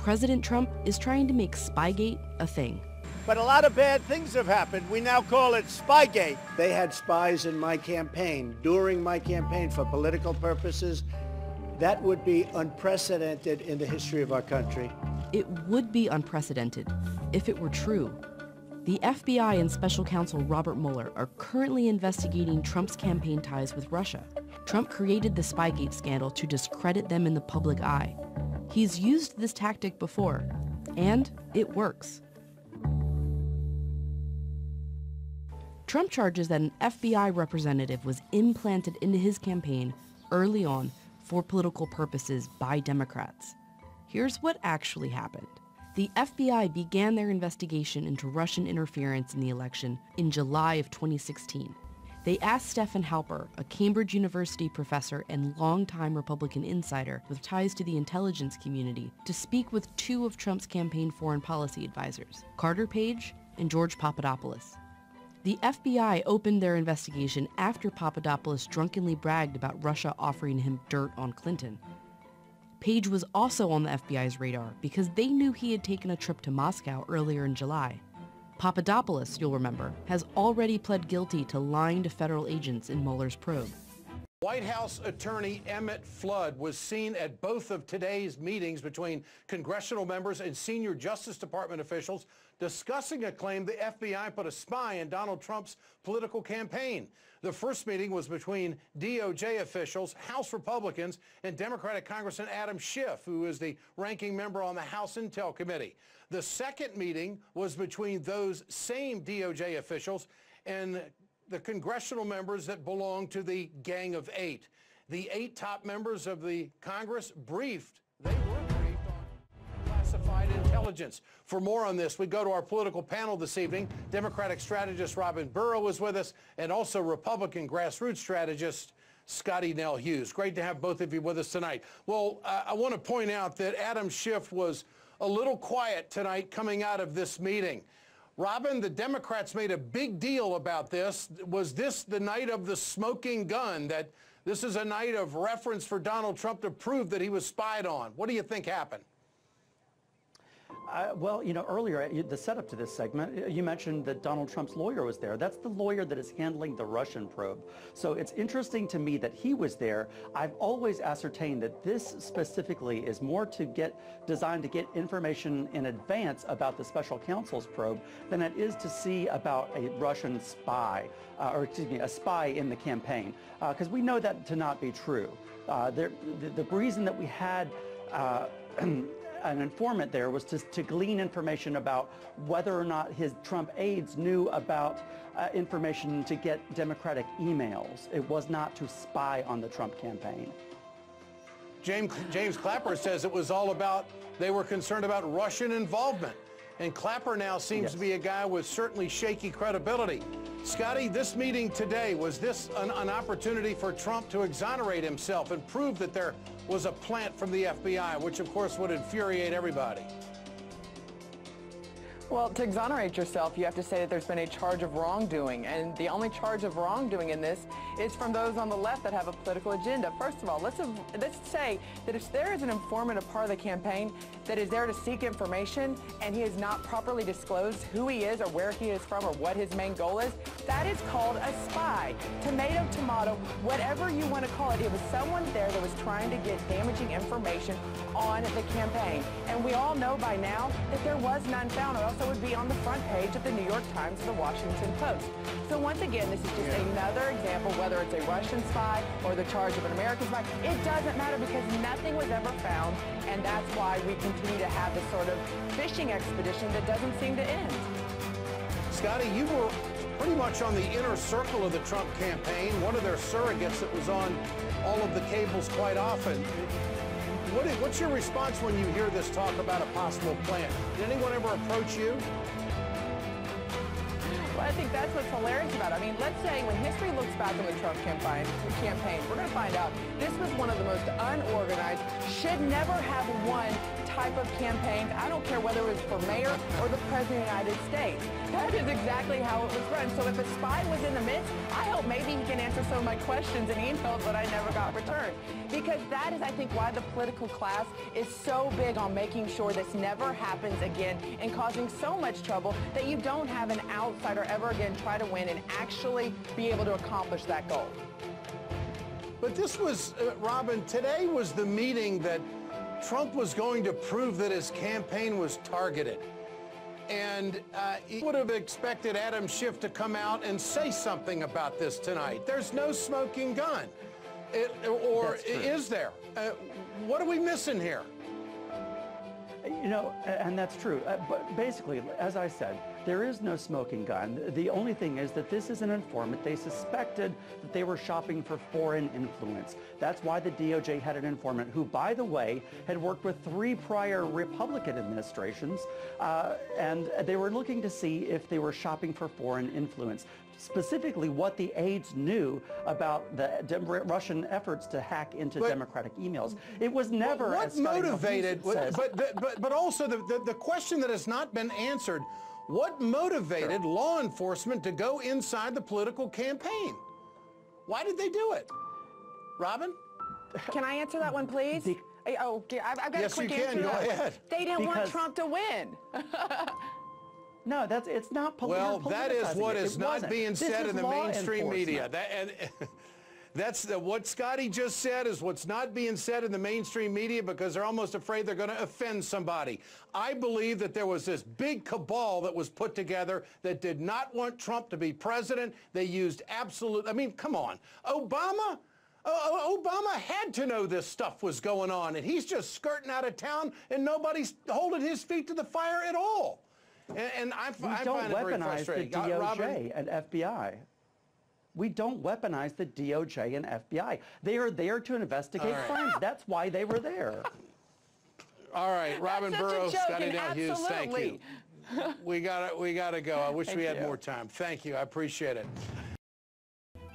President Trump is trying to make Spygate a thing. But a lot of bad things have happened. We now call it Spygate. They had spies in my campaign, during my campaign, for political purposes. That would be unprecedented in the history of our country. It would be unprecedented if it were true. The FBI and Special Counsel Robert Mueller are currently investigating Trump's campaign ties with Russia. Trump created the Spygate scandal to discredit them in the public eye. He's used this tactic before, and it works. Trump charges that an FBI representative was implanted into his campaign early on for political purposes by Democrats. Here's what actually happened. The FBI began their investigation into Russian interference in the election in July of 2016. They asked Stephen Halper, a Cambridge University professor and longtime Republican insider with ties to the intelligence community, to speak with two of Trump's campaign foreign policy advisors, Carter Page and George Papadopoulos. The FBI opened their investigation after Papadopoulos drunkenly bragged about Russia offering him dirt on Clinton. Page was also on the FBI's radar because they knew he had taken a trip to Moscow earlier in July. Papadopoulos, you'll remember, has already pled guilty to lying to federal agents in Mueller's probe. White House attorney Emmett Flood was seen at both of today's meetings between congressional members and senior Justice Department officials discussing a claim the FBI put a spy in Donald Trump's political campaign. The first meeting was between DOJ officials, House Republicans, and Democratic Congressman Adam Schiff, who is the ranking member on the House Intel Committee. The second meeting was between those same DOJ officials and the congressional members that belong to the Gang of Eight. The 8 top members of the Congress they were briefed on classified intelligence. For more on this, we go to our political panel this evening. Democratic strategist Robin Burrow is with us, and also Republican grassroots strategist Scotty Nell Hughes. Great to have both of you with us tonight. Well, I want to point out that Adam Schiff was a little quiet tonight coming out of this meeting. Robin, the Democrats made a big deal about this. Was this the night of the smoking gun, that this is a night of reference for Donald Trump to prove that he was spied on? What do you think happened? Well, you know, earlier, the setup to this segment, you mentioned that Donald Trump's lawyer was there. That's the lawyer that is handling the Russian probe. So it's interesting to me that he was there. I've always ascertained that this specifically is more designed to get information in advance about the special counsel's probe than it is to see about a Russian spy, a spy in the campaign, because we know that to not be true. The reason that we had an informant there was to glean information about whether or not his Trump aides knew about information to get Democratic emails. It was not to spy on the Trump campaign. James Clapper says it was all about, they were concerned about Russian involvement. And Clapper now seems to be a guy with certainly shaky credibility. Scotty, this meeting today, was this an opportunity for Trump to exonerate himself and prove that there was a plant from the FBI, which of course would infuriate everybody? Well, to exonerate yourself, you have to say that there's been a charge of wrongdoing, and the only charge of wrongdoing in this is from those on the left that have a political agenda. First of all, let's say that if there is an informant, a part of the campaign, that is there to seek information and he has not properly disclosed who he is or where he is from or what his main goal is, that is called a spy. Tomato, tomato, whatever you want to call it. It was someone there that was trying to get damaging information on the campaign. And we all know by now that there was none found, or else it would be on the front page of the New York Times or the Washington Post. So once again, this is just another example, whether it's a Russian spy or the charge of an American spy, it doesn't matter because nothing was ever found, and that's why we continue to have this sort of fishing expedition that doesn't seem to end. Scotty, you were pretty much on the inner circle of the Trump campaign, one of their surrogates that was on all of the cables quite often. What's your response when you hear this talk about a possible plan? Did anyone ever approach you? Well, I think that's what's hilarious about it. I mean, let's say when history looks back on the Trump campaign, we're going to find out this was one of the most unorganized, should never have won type of campaigns. I don't care whether it was for mayor or the President of the United States. That is exactly how it was run. So if a spy was in the midst, I hope maybe he can answer some of my questions in emails that I never got returned. Because that is, I think, why the political class is so big on making sure this never happens again and causing so much trouble that you don't have an outsider ever again try to win and actually be able to accomplish that goal. But this was, Robin, today was the meeting that Trump was going to prove that his campaign was targeted. And he would have expected Adam Schiff to come out and say something about this tonight. There's no smoking gun. Or is there? What are we missing here? You know, and that's true. But basically, as I said, there is no smoking gun. The only thing is that this is an informant. They suspected that they were shopping for foreign influence. That's why the DOJ had an informant who, by the way, had worked with 3 prior Republican administrations, and they were looking to see if they were shopping for foreign influence. Specifically, what the aides knew about the Russian efforts to hack into Democratic emails. It was never what as motivated. But also the question that has not been answered: what motivated law enforcement to go inside the political campaign? Why did they do it? Robin? Can I answer that one, please? I've got a quick answer. Yes, you can. Go ahead. They didn't want Trump to win. No, it's not political. Well, that is what is not being said in the mainstream media. That's what Scotty just said is what's not being said in the mainstream media because they're almost afraid they're going to offend somebody. I believe that there was this big cabal that was put together that did not want Trump to be president. They used I mean, come on. Obama had to know this stuff was going on, and he's just skirting out of town, and nobody's holding his feet to the fire at all. And I find it very frustrating. We don't weaponize the DOJ and FBI. We don't weaponize the DOJ and FBI. They are there to investigate crimes. That's why they were there. All right, Robin Burrows, Scotty Dale Hughes, thank Absolutely. you. We gotta go. I wish we had more time. Thank you. I appreciate it.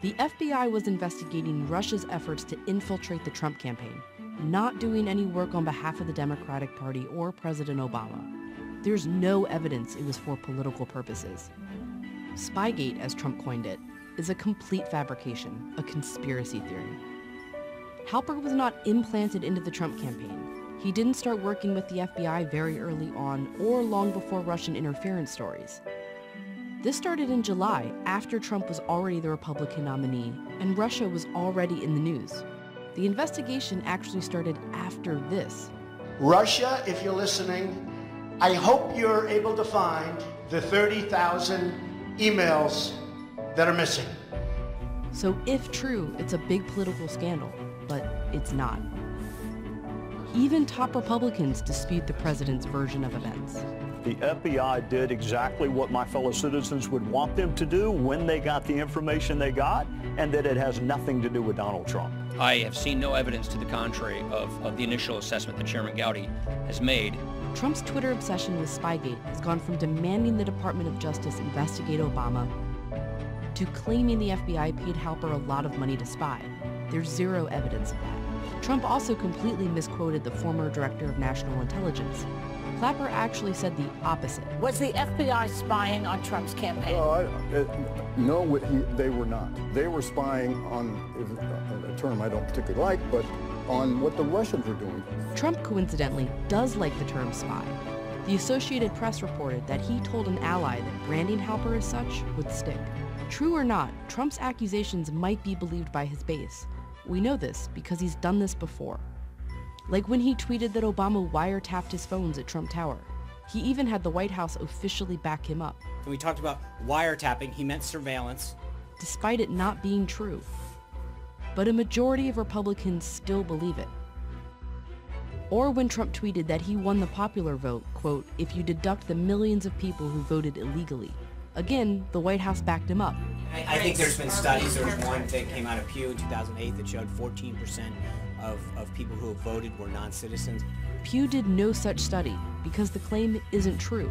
The FBI was investigating Russia's efforts to infiltrate the Trump campaign, not doing any work on behalf of the Democratic Party or President Obama. There's no evidence it was for political purposes. Spygate, as Trump coined it, is a complete fabrication, a conspiracy theory. Halper was not implanted into the Trump campaign. He didn't start working with the FBI very early on or long before Russian interference stories. This started in July, after Trump was already the Republican nominee, and Russia was already in the news. The investigation actually started after this. Russia, if you're listening, I hope you're able to find the 30,000 emails that are missing. So if true, it's a big political scandal, but it's not. Even top Republicans dispute the president's version of events. The FBI did exactly what my fellow citizens would want them to do when they got the information they got, and that it has nothing to do with Donald Trump. I have seen no evidence to the contrary of the initial assessment that Chairman Gowdy has made. Trump's Twitter obsession with Spygate has gone from demanding the Department of Justice investigate Obama to claiming the FBI paid Halper a lot of money to spy. There's zero evidence of that. Trump also completely misquoted the former director of national intelligence. Clapper actually said the opposite. Was the FBI spying on Trump's campaign? No, they were not. They were spying on a term I don't particularly like, but on what the Russians were doing. Trump, coincidentally, does like the term spy. The Associated Press reported that he told an ally that branding Halper as such would stick. True or not, Trump's accusations might be believed by his base. We know this because he's done this before. Like when he tweeted that Obama wiretapped his phones at Trump Tower. He even had the White House officially back him up. When we talked about wiretapping, he meant surveillance. Despite it not being true. But a majority of Republicans still believe it. Or when Trump tweeted that he won the popular vote, quote, if you deduct the millions of people who voted illegally. Again, the White House backed him up. I think there's been studies. There was one that came out of Pew in 2008 that showed 14% of people who have voted were non-citizens. Pew did no such study because the claim isn't true.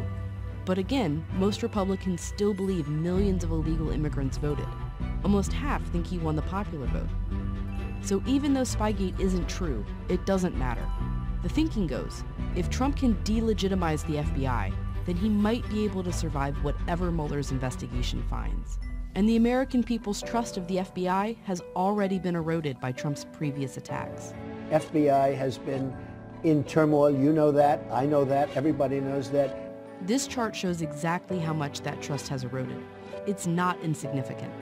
But again, most Republicans still believe millions of illegal immigrants voted. Almost half think he won the popular vote. So even though Spygate isn't true, it doesn't matter. The thinking goes, If Trump can delegitimize the FBI, then he might be able to survive whatever Mueller's investigation finds. And the American people's trust of the FBI has already been eroded by Trump's previous attacks. FBI has been in turmoil. You know that. I know that. Everybody knows that. This chart shows exactly how much that trust has eroded. It's not insignificant.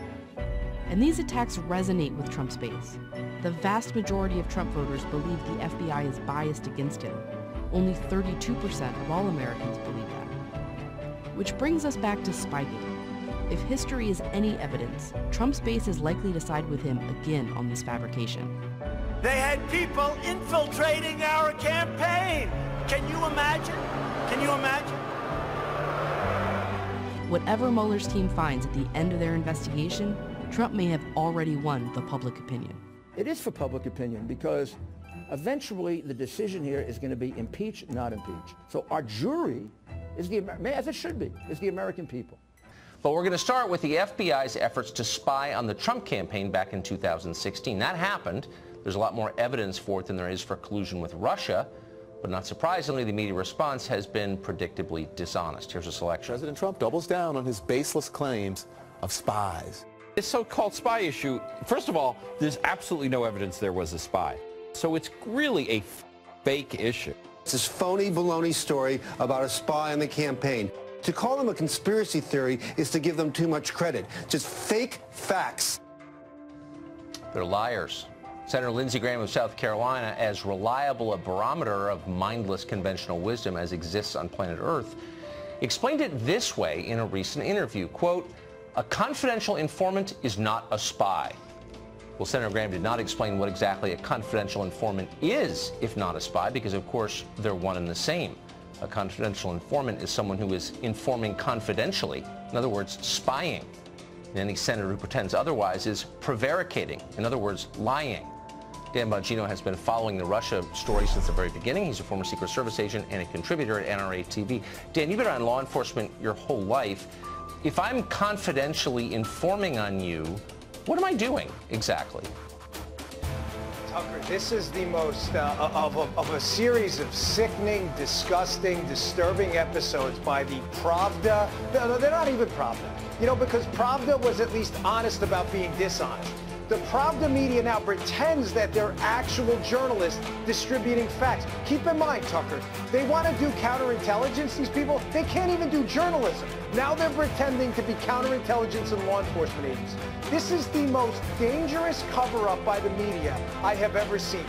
And these attacks resonate with Trump's base. The vast majority of Trump voters believe the FBI is biased against him. Only 32% of all Americans believe that. Which brings us back to Spygate. If history is any evidence, Trump's base is likely to side with him again on this fabrication. They had people infiltrating our campaign. Can you imagine? Can you imagine? Whatever Mueller's team finds at the end of their investigation, Trump may have already won the public opinion. It is for public opinion because eventually the decision here is going to be impeach, not impeach. So our jury is as it should be, is the American people. But we're going to start with the FBI's efforts to spy on the Trump campaign back in 2016. That happened. There's a lot more evidence for it than there is for collusion with Russia. But not surprisingly, the media response has been predictably dishonest. Here's a selection. President Trump doubles down on his baseless claims of spies. This so-called spy issue, first of all, there's absolutely no evidence there was a spy. So it's really a fake issue. It's this phony baloney story about a spy on the campaign. To call them a conspiracy theory is to give them too much credit. Just fake facts. They're liars. Senator Lindsey Graham of South Carolina, as reliable a barometer of mindless conventional wisdom as exists on planet Earth, explained it this way in a recent interview, quote, "A confidential informant is not a spy." Well, Senator Graham did not explain what exactly a confidential informant is, if not a spy, because of course they're one and the same. A confidential informant is someone who is informing confidentially, in other words, spying. And any senator who pretends otherwise is prevaricating, in other words, lying. Dan Bongino has been following the Russia story since the very beginning. He's a former Secret Service agent and a contributor at NRA TV. Dan, you've been on law enforcement your whole life. If I'm confidentially informing on you, what am I doing exactly? Tucker, this is the most of a series of sickening, disgusting, disturbing episodes by the Pravda. No, they're not even Pravda. You know, because Pravda was at least honest about being dishonest. The Pravda media now pretends that they're actual journalists distributing facts. Keep in mind, Tucker, they want to do counterintelligence, these people. They can't even do journalism. Now they're pretending to be counterintelligence and law enforcement agents. This is the most dangerous cover-up by the media I have ever seen.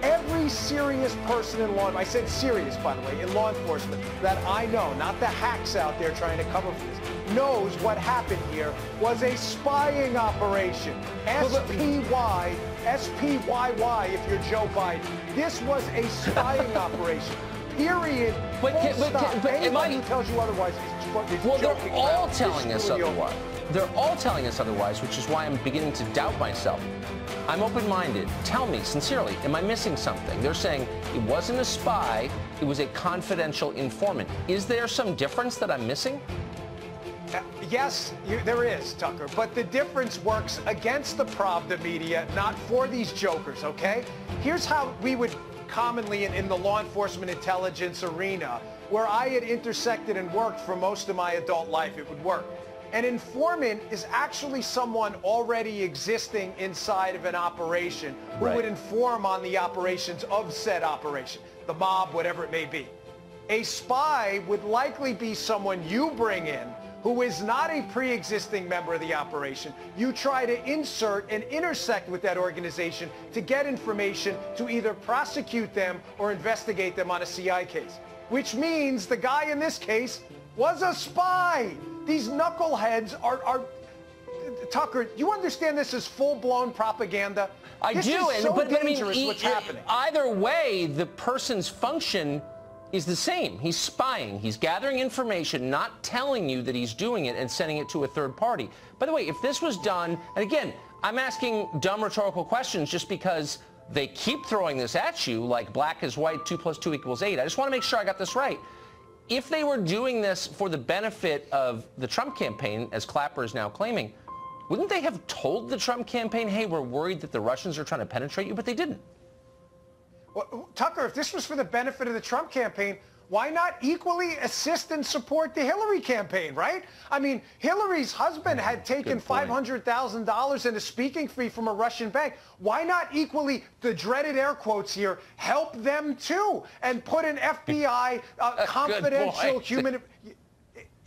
Every serious person in law, I said serious, by the way, in law enforcement that I know, not the hacks out there trying to cover for this, knows what happened here was a spying operation. SPY, SPYY if you're Joe Biden. This was a spying operation. Period. But anybody who tells you otherwise is well, joking. They're all telling us otherwise. They're all telling us otherwise, which is why I'm beginning to doubt myself. I'm open-minded. Tell me, sincerely, am I missing something? They're saying it wasn't a spy, it was a confidential informant. Is there some difference that I'm missing? Yes, there is, Tucker, but the difference works against the Pravda media, not for these jokers, okay? Here's how we would commonly in the law enforcement intelligence arena, where I had intersected and worked for most of my adult life, it would work. An informant is actually someone already existing inside of an operation who would inform on the operations of said operation, the mob, whatever it may be. A spy would likely be someone you bring in who is not a pre-existing member of the operation. You try to insert and intersect with that organization to get information to either prosecute them or investigate them on a CI case, which means the guy in this case was a spy. These knuckleheads are Tucker, you understand this is full-blown propaganda? I do, is so but dangerous I mean, what's happening. Either way, the person's function is the same. He's spying. He's gathering information, not telling you that he's doing it and sending it to a third party. By the way, if this was done, and again, I'm asking dumb rhetorical questions just because they keep throwing this at you like black is white, 2 + 2 = 8. I just want to make sure I got this right. If they were doing this for the benefit of the Trump campaign, as Clapper is now claiming, wouldn't they have told the Trump campaign, hey, we're worried that the Russians are trying to penetrate you? But they didn't. Well, Tucker, if this was for the benefit of the Trump campaign, why not equally assist and support the Hillary campaign, right? I mean, Hillary's husband had taken $500,000 in a speaking fee from a Russian bank. Why not equally, the dreaded air quotes here, help them too and put an FBI confidential human...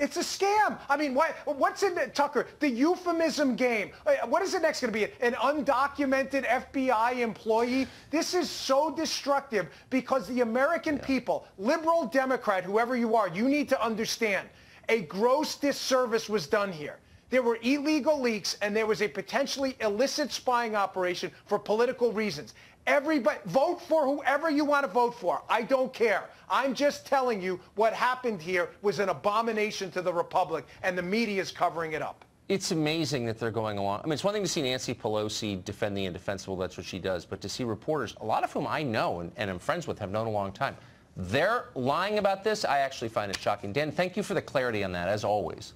It's a scam. I mean, what's in it, Tucker? The euphemism game. What is it next going to be? An undocumented FBI employee? This is so destructive because the American people, liberal, Democrat, whoever you are, you need to understand a gross disservice was done here. There were illegal leaks and there was a potentially illicit spying operation for political reasons. Everybody, vote for whoever you want to vote for. I don't care. I'm just telling you what happened here was an abomination to the Republic, and the media is covering it up. It's amazing that they're going along. I mean, it's one thing to see Nancy Pelosi defend the indefensible. That's what she does. But to see reporters, a lot of whom I know and am friends with, have known a long time, they're lying about this. I actually find it shocking. Dan, thank you for the clarity on that, as always.